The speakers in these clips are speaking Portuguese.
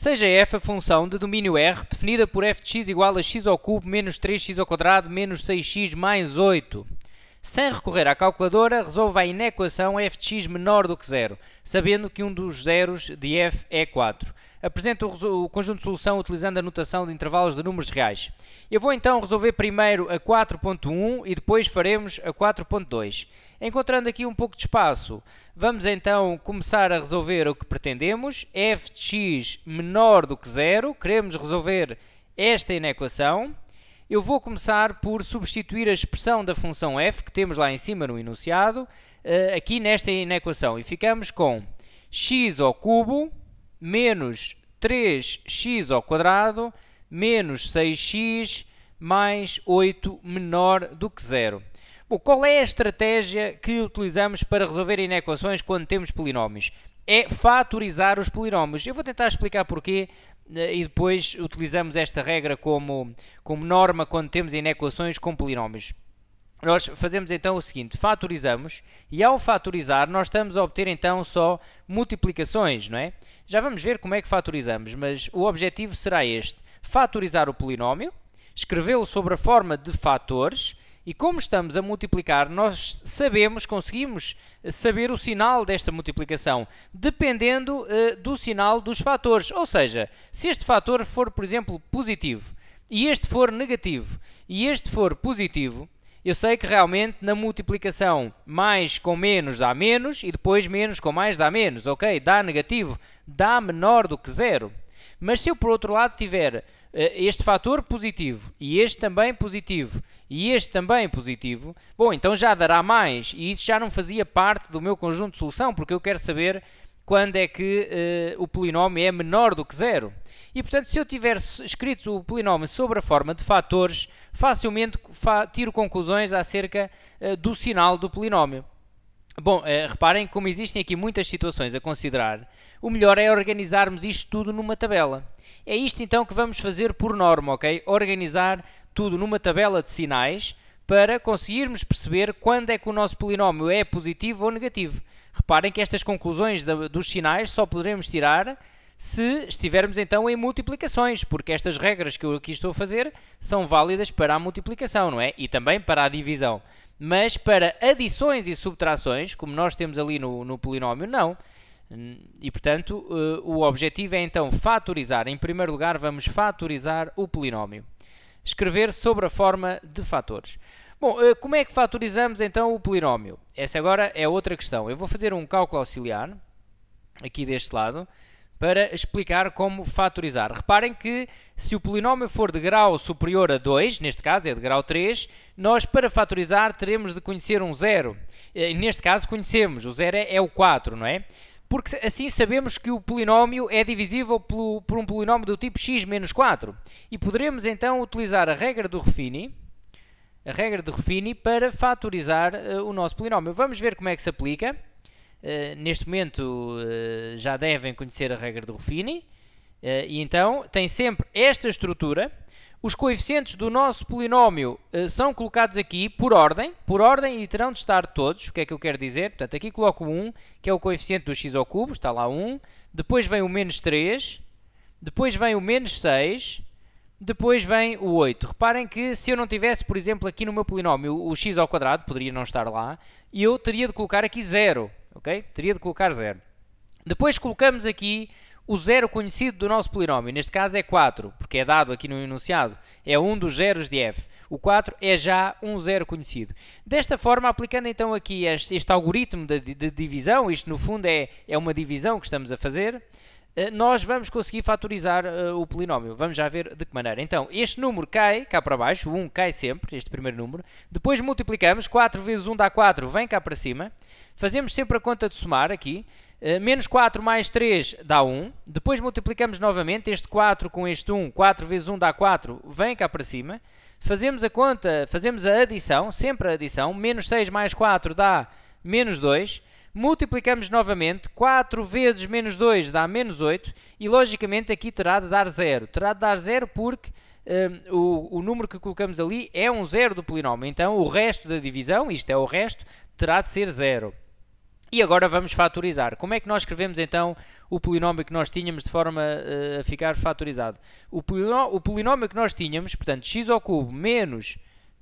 Seja f a função de domínio R definida por f de x igual a x ao cubo menos 3x ao quadrado menos 6x mais 8. Sem recorrer à calculadora, resolva a inequação f de x menor do que 0, sabendo que um dos zeros de f é 4. Apresenta o conjunto de solução utilizando a notação de intervalos de números reais. Eu vou então resolver primeiro a 4.1 e depois faremos a 4.2. Encontrando aqui um pouco de espaço, vamos então começar a resolver o que pretendemos. F de x menor do que 0, queremos resolver esta inequação. Eu vou começar por substituir a expressão da função f, que temos lá em cima no enunciado, aqui nesta inequação. E ficamos com x ao cubo menos 3x ao quadrado menos 6x mais 8 menor do que 0. Bom, qual é a estratégia que utilizamos para resolver inequações quando temos polinómios? É fatorizar os polinómios. Eu vou tentar explicar porquê e depois utilizamos esta regra como norma quando temos inequações com polinómios. Nós fazemos então o seguinte, fatorizamos, e ao fatorizar nós estamos a obter então só multiplicações, não é? Já vamos ver como é que fatorizamos, mas o objetivo será este, fatorizar o polinómio, escrevê-lo sobre a forma de fatores, e como estamos a multiplicar, nós conseguimos saber o sinal desta multiplicação, dependendo do sinal dos fatores. Ou seja, se este fator for, por exemplo, positivo, e este for negativo, e este for positivo, eu sei que realmente na multiplicação mais com menos dá menos, e depois menos com mais dá menos, ok? Dá negativo, dá menor do que 0. Mas se eu, por outro lado, tiver este fator positivo, e este também positivo, e este também positivo, bom, então já dará mais, e isso já não fazia parte do meu conjunto de solução, porque eu quero saber quando é que o polinómio é menor do que 0. E, portanto, se eu tiver escrito o polinómio sobre a forma de fatores, facilmente tiro conclusões acerca do sinal do polinómio. Bom, reparem como existem aqui muitas situações a considerar. O melhor é organizarmos isto tudo numa tabela. É isto então que vamos fazer por norma, ok? Organizar tudo numa tabela de sinais para conseguirmos perceber quando é que o nosso polinómio é positivo ou negativo. Reparem que estas conclusões dos sinais só poderemos tirar se estivermos então em multiplicações, porque estas regras que eu aqui estou a fazer são válidas para a multiplicação, não é? E também para a divisão. Mas para adições e subtrações, como nós temos ali no polinómio, não. E, portanto, o objetivo é então fatorizar. Em primeiro lugar, vamos fatorizar o polinómio. Escrever sobre a forma de fatores. Bom, como é que fatorizamos então o polinómio? Essa agora é outra questão. Eu vou fazer um cálculo auxiliar, aqui deste lado, para explicar como fatorizar. Reparem que se o polinómio for de grau superior a 2, neste caso é de grau 3, nós para fatorizar teremos de conhecer um zero. Neste caso conhecemos, o zero é o 4, não é? Porque assim sabemos que o polinómio é divisível por um polinómio do tipo x menos 4. E poderemos então utilizar a regra do Ruffini, para fatorizar o nosso polinómio. Vamos ver como é que se aplica. Neste momento já devem conhecer a regra do Ruffini. E então tem sempre esta estrutura. Os coeficientes do nosso polinómio são colocados aqui por ordem e terão de estar todos. O que é que eu quero dizer? Portanto, aqui coloco o 1, que é o coeficiente do x ao cubo, está lá 1. Depois vem o menos 3, depois vem o menos 6, depois vem o 8. Reparem que se eu não tivesse, por exemplo, aqui no meu polinómio o x ao quadrado, poderia não estar lá, e eu teria de colocar aqui 0, ok? Teria de colocar 0. Depois colocamos aqui o zero conhecido do nosso polinómio, neste caso é 4, porque é dado aqui no enunciado, é um dos zeros de f. O 4 é já um zero conhecido. Desta forma, aplicando então aqui este algoritmo de divisão, isto no fundo é uma divisão que estamos a fazer, nós vamos conseguir fatorizar o polinómio. Vamos já ver de que maneira. Então, este número cai cá para baixo, o 1 cai sempre, este primeiro número. Depois multiplicamos, 4 vezes 1 dá 4, vem cá para cima. Fazemos sempre a conta de somar aqui. Menos 4 mais 3 dá 1. Depois multiplicamos novamente este 4 com este 1. 4 vezes 1 dá 4, vem cá para cima. Fazemos a conta, fazemos a adição, sempre a adição. Menos 6 mais 4 dá menos 2. Multiplicamos novamente, 4 vezes menos 2 dá menos 8. E logicamente aqui terá de dar 0. Terá de dar 0 porque o número que colocamos ali é um zero do polinómio. Então o resto da divisão, isto é o resto, terá de ser 0. E agora vamos fatorizar. Como é que nós escrevemos então o polinómio que nós tínhamos de forma a ficar fatorizado? O polinómio que nós tínhamos, portanto, x ao cubo menos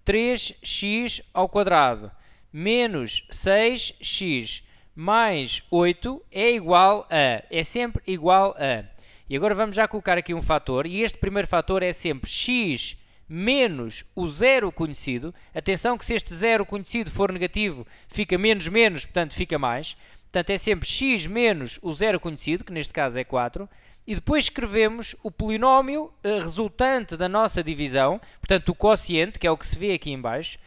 3x ao quadrado menos 6x mais 8 é igual a, é sempre igual a. E agora vamos já colocar aqui um fator, e este primeiro fator é sempre x menos o zero conhecido. Atenção que se este zero conhecido for negativo, fica menos menos, portanto fica mais. Portanto é sempre x menos o zero conhecido, que neste caso é 4. E depois escrevemos o polinómio resultante da nossa divisão, portanto o quociente, que é o que se vê aqui em baixo,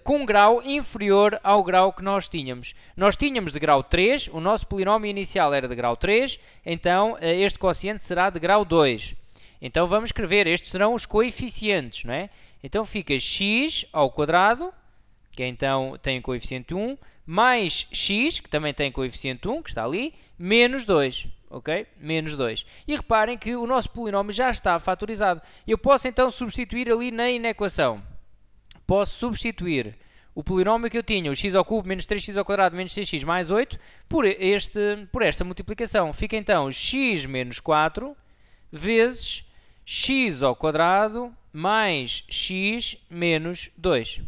com um grau inferior ao grau que nós tínhamos. Nós tínhamos de grau 3, o nosso polinómio inicial era de grau 3, então este quociente será de grau 2. Então vamos escrever, estes serão os coeficientes, não é? Então fica x ao quadrado, que então tem o coeficiente 1, mais x, que também tem coeficiente 1, que está ali, menos 2. Ok? Menos 2. E reparem que o nosso polinómio já está fatorizado. Eu posso então substituir ali na equação. Posso substituir o polinómio que eu tinha, o x ao cubo menos 3x ao quadrado menos 6x mais 8, por esta multiplicação. Fica então x menos 4 vezes x ao quadrado mais x menos 2.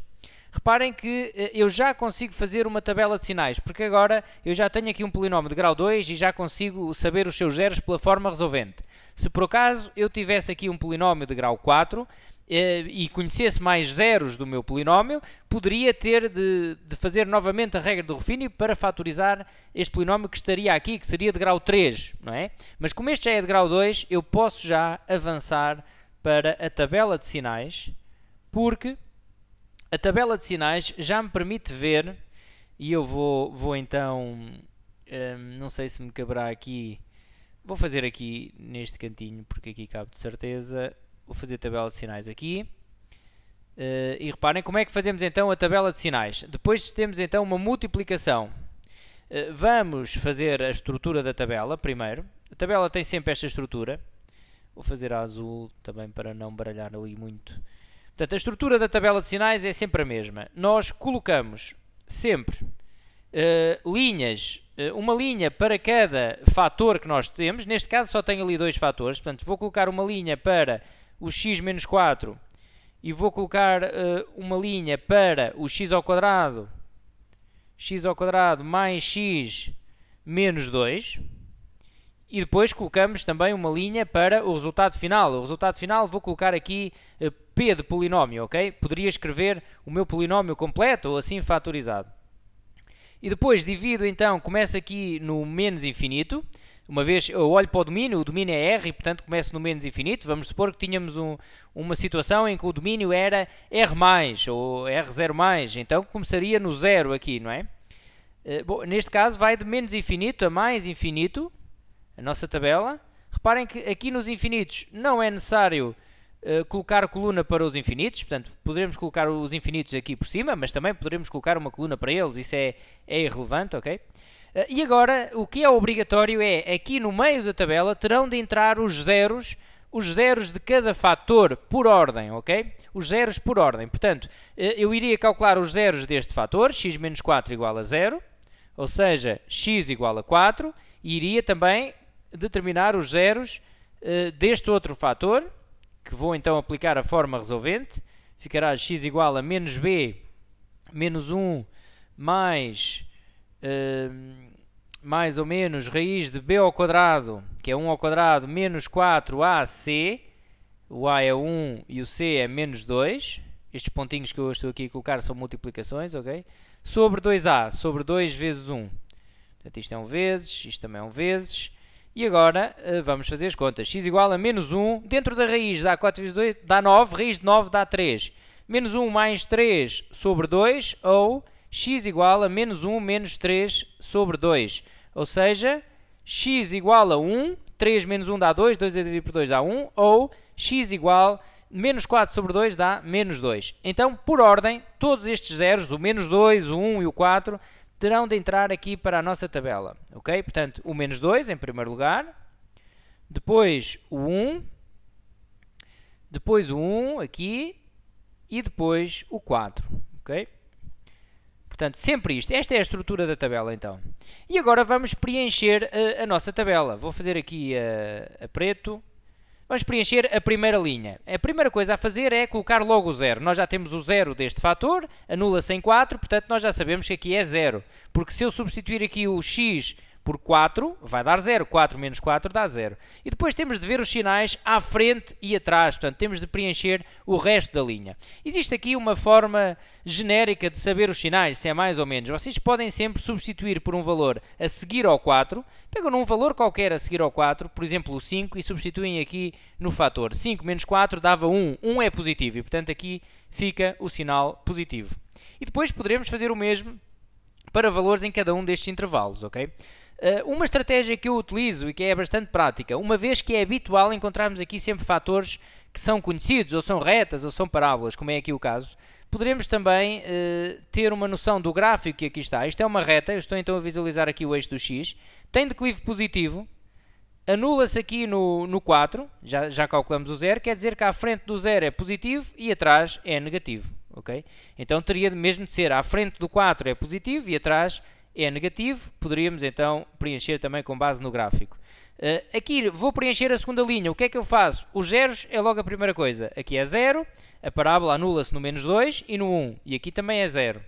Reparem que eu já consigo fazer uma tabela de sinais, porque agora eu já tenho aqui um polinómio de grau 2 e já consigo saber os seus zeros pela forma resolvente. Se por acaso eu tivesse aqui um polinómio de grau 4 e conhecesse mais zeros do meu polinómio, poderia ter de fazer novamente a regra do Ruffini para fatorizar este polinómio que estaria aqui, que seria de grau 3, não é? Mas como este já é de grau 2, eu posso já avançar para a tabela de sinais, porque a tabela de sinais já me permite ver, e eu vou então, não sei se me caberá aqui, vou fazer aqui neste cantinho, porque aqui cabe de certeza, vou fazer a tabela de sinais aqui, e reparem como é que fazemos então a tabela de sinais. Depois temos então uma multiplicação. Vamos fazer a estrutura da tabela primeiro. A tabela tem sempre esta estrutura, vou fazer a azul também para não baralhar ali muito. Portanto, a estrutura da tabela de sinais é sempre a mesma. Nós colocamos sempre linhas, uma linha para cada fator que nós temos. Neste caso só tenho ali dois fatores, portanto vou colocar uma linha para o x menos 4 e vou colocar uma linha para o x ao quadrado mais x menos 2. E depois colocamos também uma linha para o resultado final. O resultado final vou colocar aqui P de polinómio, ok? Poderia escrever o meu polinómio completo ou assim fatorizado. E depois divido então, começo aqui no menos infinito. Uma vez eu olho para o domínio é R e portanto começo no menos infinito. Vamos supor que tínhamos uma situação em que o domínio era R+, ou R0+, então começaria no zero aqui, não é? Bom, neste caso vai de menos infinito a mais infinito, a nossa tabela. Reparem que aqui nos infinitos não é necessário colocar coluna para os infinitos, portanto poderemos colocar os infinitos aqui por cima, mas também poderemos colocar uma coluna para eles, isso é irrelevante, ok? E agora o que é obrigatório é, aqui no meio da tabela terão de entrar os zeros de cada fator por ordem, ok? Os zeros por ordem, portanto eu iria calcular os zeros deste fator, x menos 4 igual a 0, ou seja, x igual a 4, e iria também determinar os zeros deste outro fator, que vou então aplicar a forma resolvente. Ficará x igual a menos b menos 1 mais ou menos raiz de b ao quadrado, que é 1 ao quadrado, menos 4ac. O a é 1 e o c é menos 2. Estes pontinhos que eu estou aqui a colocar são multiplicações, ok? Sobre 2a, sobre 2 vezes 1. Portanto, isto é 1 vezes, isto também é 1 vezes. E agora vamos fazer as contas. X igual a menos 1, dentro da raiz dá 4 vezes 2, dá 9, raiz de 9 dá 3. Menos 1 mais 3 sobre 2, ou x igual a menos 1 menos 3 sobre 2. Ou seja, x igual a 1, 3 menos 1 dá 2, 2 a dividir por 2 dá 1, ou x igual a menos 4 sobre 2 dá menos 2. Então, por ordem, todos estes zeros, o menos 2, o 1 e o 4, terão de entrar aqui para a nossa tabela, ok? Portanto, o menos 2 em primeiro lugar, depois o 1, depois o 1 aqui e depois o 4, ok? Portanto, sempre isto. Esta é a estrutura da tabela, então. E agora vamos preencher a nossa tabela. Vou fazer aqui a preto. Vamos preencher a primeira linha. A primeira coisa a fazer é colocar logo o zero. Nós já temos o zero deste fator, anula-se em 4, portanto nós já sabemos que aqui é zero. Porque se eu substituir aqui o x por 4, vai dar 0. 4 menos 4 dá 0. E depois temos de ver os sinais à frente e atrás. Portanto, temos de preencher o resto da linha. Existe aqui uma forma genérica de saber os sinais, se é mais ou menos. Vocês podem sempre substituir por um valor a seguir ao 4. Pegam num valor qualquer a seguir ao 4, por exemplo o 5, e substituem aqui no fator. 5 menos 4 dava 1. 1 é positivo e, portanto, aqui fica o sinal positivo. E depois poderemos fazer o mesmo para valores em cada um destes intervalos, ok? Uma estratégia que eu utilizo e que é bastante prática, uma vez que é habitual encontrarmos aqui sempre fatores que são conhecidos, ou são retas, ou são parábolas, como é aqui o caso, poderemos também ter uma noção do gráfico que aqui está. Isto é uma reta, eu estou então a visualizar aqui o eixo do x, tem declive positivo, anula-se aqui no 4, já calculamos o 0, quer dizer que à frente do 0 é positivo e atrás é negativo, ok? Então teria mesmo de ser à frente do 4 é positivo e atrás é negativo, poderíamos então preencher também com base no gráfico. Aqui vou preencher a segunda linha, o que é que eu faço? Os zeros é logo a primeira coisa, aqui é 0, a parábola anula-se no menos 2 e no 1, e aqui também é 0.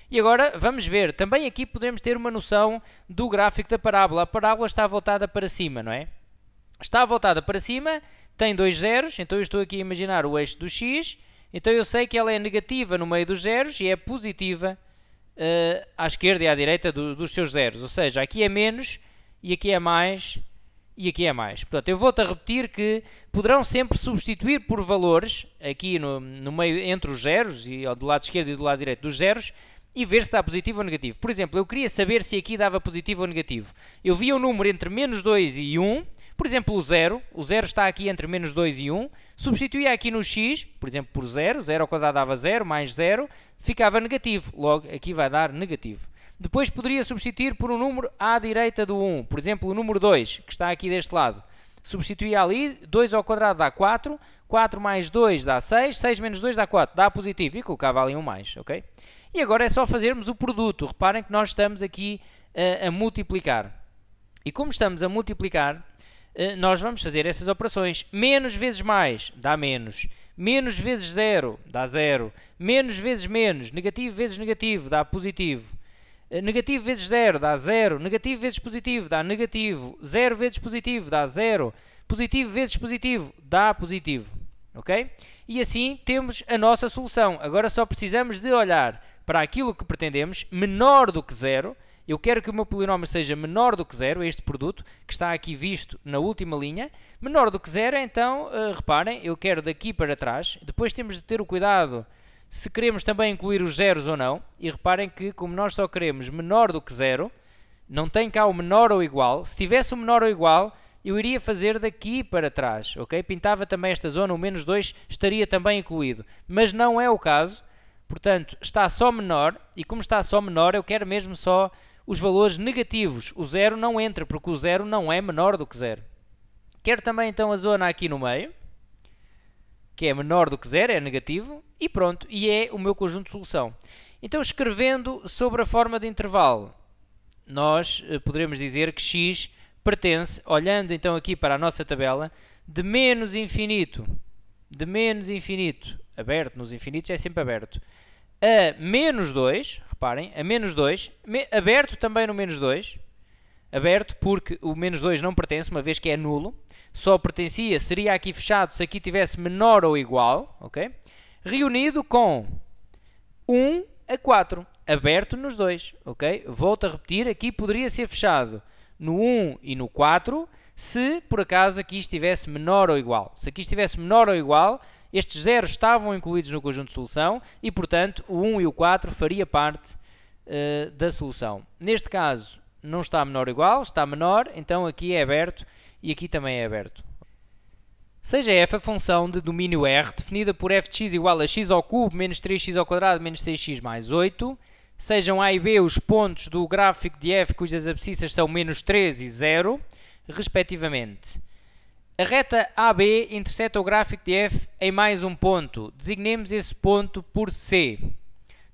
E agora vamos ver, também aqui podemos ter uma noção do gráfico da parábola. A parábola está voltada para cima, não é? Está voltada para cima, tem dois zeros, então eu estou aqui a imaginar o eixo do x, então eu sei que ela é negativa no meio dos zeros e é positiva à esquerda e à direita dos seus zeros, ou seja, aqui é menos e aqui é mais e aqui é mais. Portanto, eu vou-te a repetir que poderão sempre substituir por valores aqui no meio entre os zeros, e do lado esquerdo e do lado direito dos zeros, e ver se está positivo ou negativo. Por exemplo, eu queria saber se aqui dava positivo ou negativo. Eu via o número entre menos 2 e 1, por exemplo o 0 está aqui entre menos 2 e 1, substituía aqui no x, por exemplo por 0, 0 ao quadrado dava 0, mais 0, ficava negativo, logo aqui vai dar negativo. Depois poderia substituir por um número à direita do 1, por exemplo o número 2, que está aqui deste lado. Substituía ali, 2 ao quadrado dá 4, 4 mais 2 dá 6, 6 menos 2 dá 4, dá positivo, e colocava ali um mais, ok? E agora é só fazermos o produto, reparem que nós estamos aqui a multiplicar. E como estamos a multiplicar, nós vamos fazer essas operações. Menos vezes mais dá menos. Menos vezes 0 dá 0. Menos vezes menos. Negativo vezes negativo dá positivo. Negativo vezes 0 dá 0. Negativo vezes positivo dá negativo. 0 vezes positivo dá 0. Positivo vezes positivo dá positivo. Ok? E assim temos a nossa solução. Agora só precisamos de olhar para aquilo que pretendemos, menor do que 0. Eu quero que o meu polinómio seja menor do que 0, este produto, que está aqui visto na última linha. Menor do que 0, então, reparem, eu quero daqui para trás. Depois temos de ter o cuidado se queremos também incluir os zeros ou não. E reparem que, como nós só queremos menor do que 0, não tem cá o menor ou igual. Se tivesse o menor ou igual, eu iria fazer daqui para trás, ok? Pintava também esta zona, o menos 2 estaria também incluído. Mas não é o caso. Portanto, está só menor, e como está só menor, eu quero mesmo só os valores negativos. O 0 não entra, porque o 0 não é menor do que 0. Quero também então a zona aqui no meio, que é menor do que 0, é negativo, e pronto, e é o meu conjunto de solução. Então, escrevendo sobre a forma de intervalo, nós poderemos dizer que x pertence, olhando então aqui para a nossa tabela, de menos infinito, aberto nos infinitos é sempre aberto, a menos 2, reparem, a menos 2, aberto também no menos 2, aberto porque o menos 2 não pertence, uma vez que é nulo, só pertencia, seria aqui fechado se aqui tivesse menor ou igual, ok? Reunido com 1 a 4, aberto nos dois, ok? Volto a repetir, aqui poderia ser fechado no 1 e no 4, se por acaso aqui estivesse menor ou igual. Se aqui estivesse menor ou igual, estes zeros estavam incluídos no conjunto de solução e, portanto, o 1 e o 4 faria parte da solução. Neste caso, não está menor ou igual, está menor, então aqui é aberto e aqui também é aberto. Seja f a função de domínio R, definida por f de x igual a x ao cubo menos 3x ao quadrado menos 6x mais 8, sejam A e B os pontos do gráfico de f cujas abscissas são menos 3 e 0, respectivamente. A reta AB interseta o gráfico de f em mais um ponto. Designemos esse ponto por C.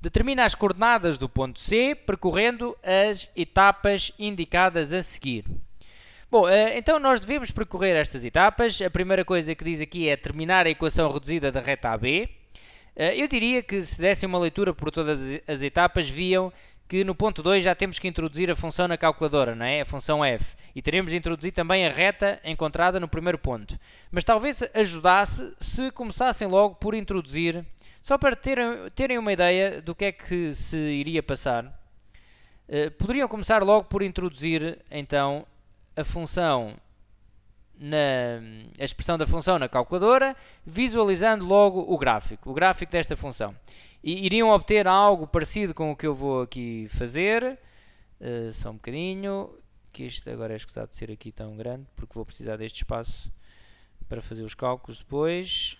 Determina as coordenadas do ponto C, percorrendo as etapas indicadas a seguir. Bom, então nós devemos percorrer estas etapas. A primeira coisa que diz aqui é terminar a equação reduzida da reta AB. Eu diria que se dessem uma leitura por todas as etapas, viam que no ponto 2 já temos que introduzir a função na calculadora, não é? A função f. E teremos de introduzir também a reta encontrada no primeiro ponto. Mas talvez ajudasse se começassem logo por introduzir, só para terem uma ideia do que é que se iria passar. Poderiam começar logo por introduzir, então, a função a expressão da função na calculadora, visualizando logo o gráfico desta função. E iriam obter algo parecido com o que eu vou aqui fazer. Só um bocadinho, que isto agora é escusado de ser aqui tão grande, porque vou precisar deste espaço para fazer os cálculos depois.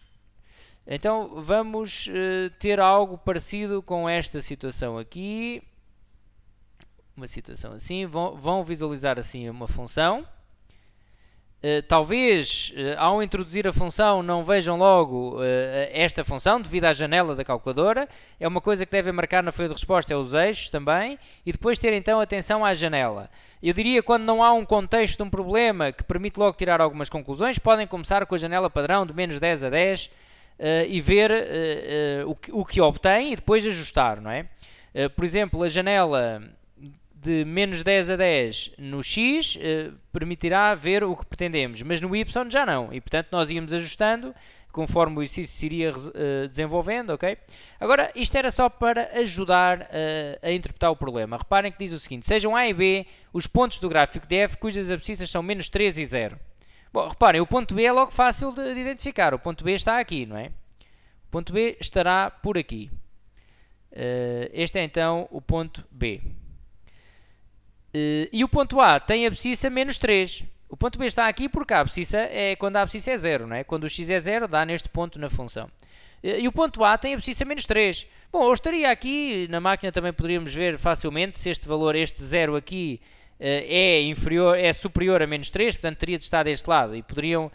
Então vamos ter algo parecido com esta situação aqui. Uma situação assim, vão visualizar assim uma função. Talvez ao introduzir a função não vejam logo esta função devido à janela da calculadora. É uma coisa que devem marcar na folha de resposta, é os eixos também, e depois ter então atenção à janela. Eu diria quando não há um contexto de um problema que permite logo tirar algumas conclusões, podem começar com a janela padrão de menos 10 a 10 e ver o que obtém e depois ajustar, não é? Por exemplo, a janela de menos 10 a 10 no x permitirá ver o que pretendemos, mas no y já não, e portanto nós íamos ajustando conforme o exercício se iria desenvolvendo, ok? Agora, isto era só para ajudar a interpretar o problema. Reparem que diz o seguinte: sejam A e B os pontos do gráfico de f cujas abscissas são menos 3 e 0. Bom, reparem, o ponto B é logo fácil de identificar, o ponto B está aqui, não é? O ponto B estará por aqui. Este é então o ponto B. E o ponto A tem abscissa menos 3. O ponto B está aqui porque a abscissa quando a abscissa é 0, não é? Quando o x é 0, dá neste ponto na função. E o ponto A tem abscissa menos 3. Bom, eu estaria aqui, na máquina também poderíamos ver facilmente se este valor, este 0 aqui, é superior a menos 3, portanto teria de estar deste lado e poderiam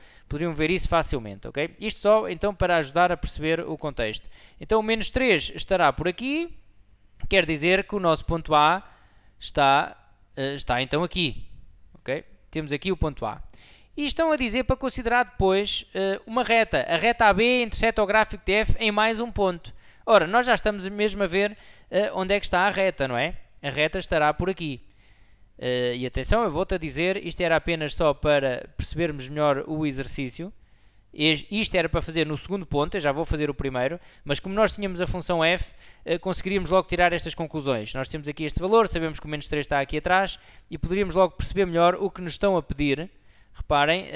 ver isso facilmente, ok? Isto só então para ajudar a perceber o contexto. Então o menos 3 estará por aqui, quer dizer que o nosso ponto A está então aqui, ok? Temos aqui o ponto A. E estão a dizer para considerar depois uma reta. A reta AB interseta o gráfico de f em mais um ponto. Ora, nós já estamos mesmo a ver onde é que está a reta, não é? A reta estará por aqui. E atenção, eu vou-te a dizer, isto era apenas só para percebermos melhor o exercício. Isto era para fazer no segundo ponto, eu já vou fazer o primeiro, mas como nós tínhamos a função f, conseguiríamos logo tirar estas conclusões. Nós temos aqui este valor, sabemos que o menos 3 está aqui atrás, e poderíamos logo perceber melhor o que nos estão a pedir. Reparem,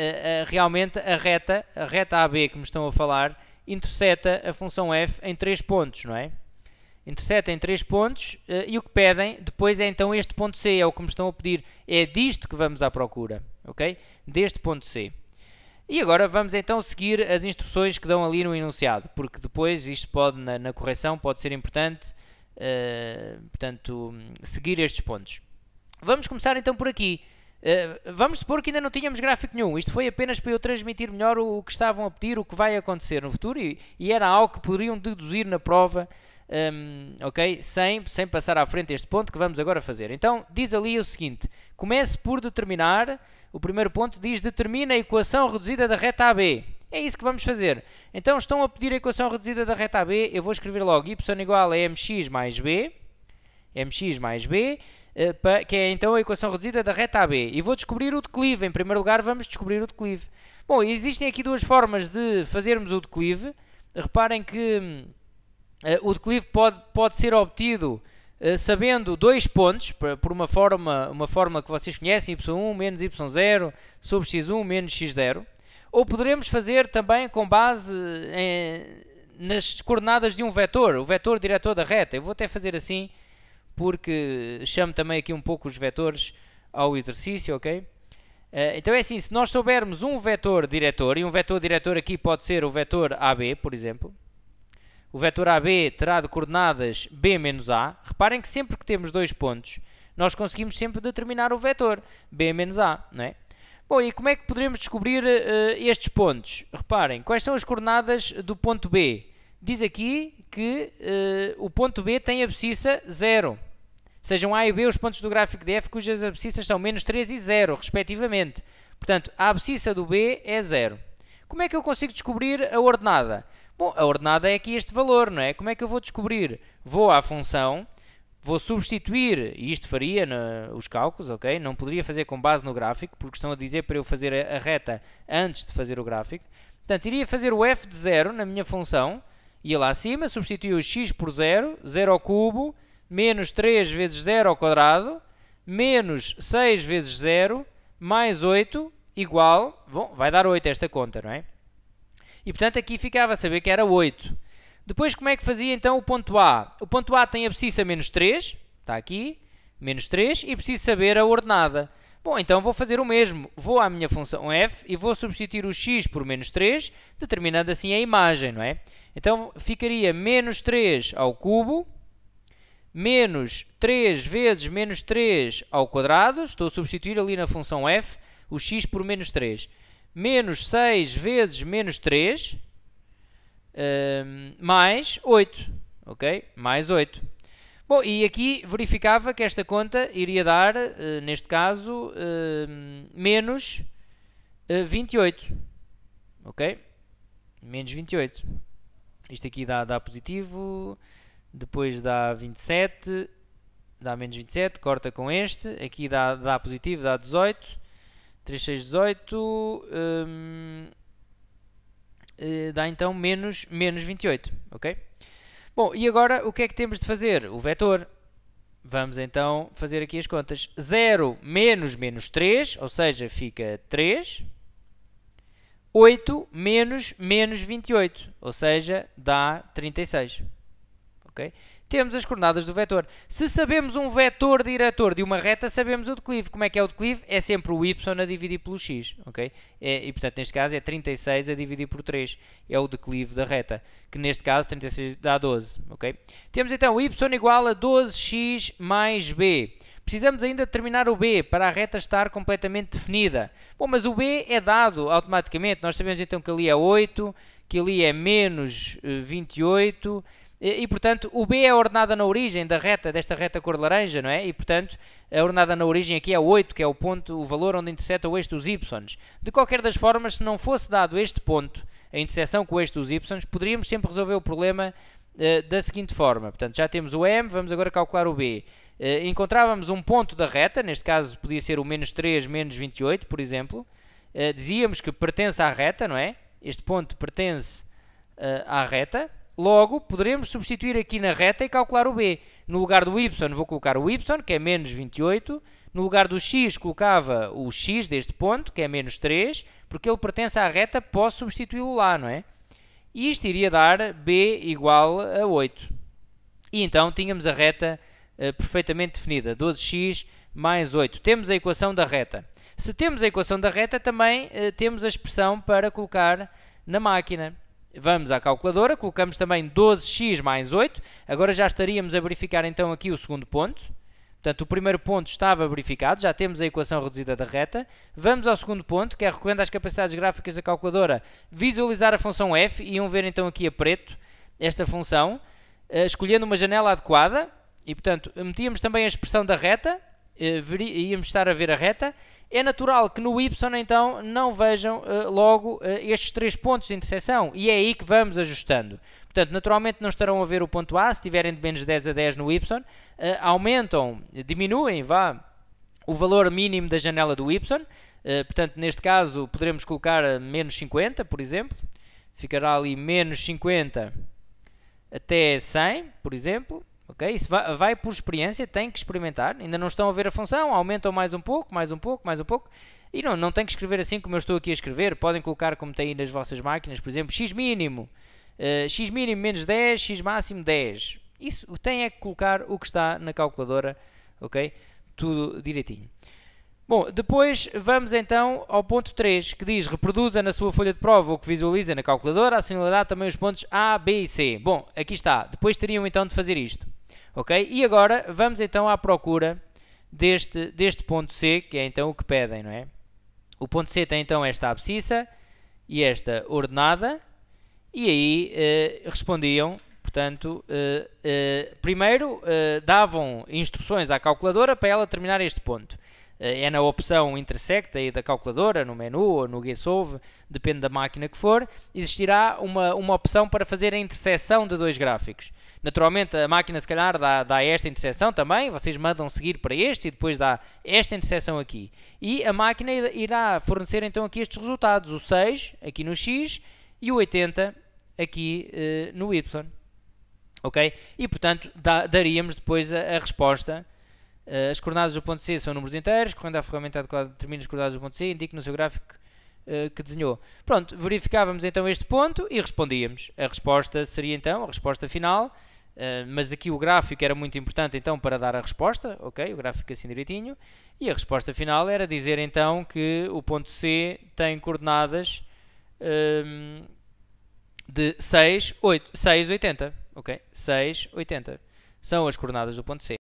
realmente a reta AB que me estão a falar, interseta a função f em 3 pontos, não é? Interseta em 3 pontos, e o que pedem depois é então este ponto C, é o que me estão a pedir. É disto que vamos à procura, ok? Deste ponto C. E agora vamos então seguir as instruções que dão ali no enunciado, porque depois isto pode, na correção, pode ser importante, portanto, seguir estes pontos. Vamos começar então por aqui. Vamos supor que ainda não tínhamos gráfico nenhum. Isto foi apenas para eu transmitir melhor o que estavam a pedir, o que vai acontecer no futuro, e era algo que poderiam deduzir na prova, ok? Sem passar à frente este ponto que vamos agora fazer. Então, diz ali o seguinte: comece por determinar. O primeiro ponto diz: determina a equação reduzida da reta AB. É isso que vamos fazer. Então estão a pedir a equação reduzida da reta AB. Eu vou escrever logo y igual a mx mais b, que é então a equação reduzida da reta AB. E vou descobrir o declive. Em primeiro lugar vamos descobrir o declive. Bom, existem aqui duas formas de fazermos o declive. Reparem que o declive pode ser obtido sabendo dois pontos, por uma forma que vocês conhecem, y1 menos y0 sobre x1 menos x0, ou poderemos fazer também com base nas coordenadas de um vetor, o vetor diretor da reta. Eu vou até fazer assim, porque chamo também aqui um pouco os vetores ao exercício, ok? Então é assim, se nós soubermos um vetor diretor, e um vetor diretor aqui pode ser o vetor AB, por exemplo, o vetor AB terá de coordenadas B menos A. Reparem que sempre que temos dois pontos, nós conseguimos sempre determinar o vetor B menos A, não é? Bom, e como é que poderemos descobrir estes pontos? Reparem, quais são as coordenadas do ponto B? Diz aqui que o ponto B tem abscissa 0. Sejam A e B os pontos do gráfico de f cujas abscissas são menos 3 e 0, respectivamente. Portanto, a abscissa do B é 0. Como é que eu consigo descobrir a ordenada? Bom, a ordenada é aqui este valor, não é? Como é que eu vou descobrir? Vou à função, vou substituir, e isto faria os cálculos, ok? Não poderia fazer com base no gráfico, porque estão a dizer para eu fazer a reta antes de fazer o gráfico. Portanto, iria fazer o f de 0 na minha função, ia lá acima, substituir o x por 0, 0 ao cubo, menos 3 vezes 0 ao quadrado, menos 6 vezes 0, mais 8, igual, bom, vai dar 8 esta conta, não é? E portanto aqui ficava a saber que era 8. Depois como é que fazia então o ponto A? O ponto A tem abscissa menos 3, está aqui, menos 3, e preciso saber a ordenada. Bom, então vou fazer o mesmo, vou à minha função f e vou substituir o x por menos 3, determinando assim a imagem, não é? Então ficaria menos 3 ao cubo, menos 3 vezes menos 3 ao quadrado, estou a substituir ali na função f o x por menos 3, menos 6 vezes menos 3, mais 8, ok? Mais 8. Bom, e aqui verificava que esta conta iria dar, neste caso, menos 28, ok? Menos 28. Isto aqui dá positivo, depois dá 27, dá menos 27, corta com este, aqui dá positivo, dá 18, 3, 6, 18, dá então menos 28, ok? Bom, e agora o que é que temos de fazer? O vetor. Vamos então fazer aqui as contas. 0 menos menos 3, ou seja, fica 3. 8 menos menos 28, ou seja, dá 36. Okay? Temos as coordenadas do vetor. Se sabemos um vetor diretor de uma reta, sabemos o declive. Como é que é o declive? É sempre o y a dividir pelo x. Okay? E portanto, neste caso, é 36 a dividir por 3. É o declive da reta. Que neste caso, 36 dá 12. Okay? Temos então y igual a 12x mais b. Precisamos ainda determinar o b para a reta estar completamente definida. Bom, mas o b é dado automaticamente. Nós sabemos então que ali é 8, que ali é menos 28... E, portanto, o B é a ordenada na origem da reta, desta reta cor de laranja, não é? E, portanto, a ordenada na origem aqui é 8, que é o ponto, o valor onde interseta o eixo dos y. De qualquer das formas, se não fosse dado este ponto, a interseção com o eixo dos y, poderíamos sempre resolver o problema da seguinte forma. Portanto, já temos o M, vamos agora calcular o B. Encontrávamos um ponto da reta, neste caso podia ser o menos 3, menos 28, por exemplo. Dizíamos que pertence à reta, não é? Este ponto pertence à reta. Logo, poderemos substituir aqui na reta e calcular o b. No lugar do y vou colocar o y, que é menos 28. No lugar do x colocava o x deste ponto, que é menos 3. Porque ele pertence à reta, posso substituí-lo lá, não é? E isto iria dar b igual a 8. E então tínhamos a reta perfeitamente definida. 12x mais 8. Temos a equação da reta. Se temos a equação da reta, também temos a expressão para colocar na máquina. Vamos à calculadora, colocamos também 12x mais 8. Agora já estaríamos a verificar então aqui o segundo ponto. Portanto, o primeiro ponto estava verificado, já temos a equação reduzida da reta. Vamos ao segundo ponto, que é, recorrendo às capacidades gráficas da calculadora, visualizar a função f. E iam ver então aqui a preto esta função, escolhendo uma janela adequada. E, portanto, metíamos também a expressão da reta, íamos estar a ver a reta. É natural que no y, então, não vejam logo estes 3 pontos de interseção. E é aí que vamos ajustando. Portanto, naturalmente não estarão a ver o ponto A, se tiverem de menos 10 a 10 no y. Aumentam, diminuem, o valor mínimo da janela do y. Portanto, neste caso, poderemos colocar menos 50, por exemplo. Ficará ali menos 50 até 100, por exemplo. Okay? Isso vai por experiência, tem que experimentar. Ainda não estão a ver a função, aumentam mais um pouco, mais um pouco, mais um pouco. E não tem que escrever assim como eu estou aqui a escrever. Podem colocar como tem aí nas vossas máquinas, por exemplo, x mínimo menos 10, x máximo 10. Isso tem é que colocar o que está na calculadora, ok? Tudo direitinho. Bom, depois vamos então ao ponto 3, que diz: reproduza na sua folha de prova o que visualiza na calculadora, assinalado também os pontos A, B e C. Bom, aqui está. Depois teriam então de fazer isto. Ok? E agora vamos então à procura deste ponto C, que é então o que pedem, não é? O ponto C tem então esta abscissa e esta ordenada, e aí respondiam, portanto, portanto, primeiro davam instruções à calculadora para ela terminar este ponto. É na opção intersect aí da calculadora, no menu ou no GSOLVE, depende da máquina que for, existirá uma opção para fazer a interseção de dois gráficos. Naturalmente a máquina se calhar dá esta interseção também, vocês mandam seguir para este e depois dá esta interseção aqui. E a máquina irá fornecer então aqui estes resultados, o 6 aqui no X e o 80 aqui no Y. Ok? E portanto daríamos depois a resposta. As coordenadas do ponto C são números inteiros, correndo à ferramenta adequada determina as coordenadas do ponto C, indique no seu gráfico que desenhou. Pronto, verificávamos então este ponto e respondíamos. A resposta seria então a resposta final, mas aqui o gráfico era muito importante então para dar a resposta, ok? O gráfico assim direitinho. E a resposta final era dizer então que o ponto C tem coordenadas de 6, 80, ok? 6, 80 são as coordenadas do ponto C.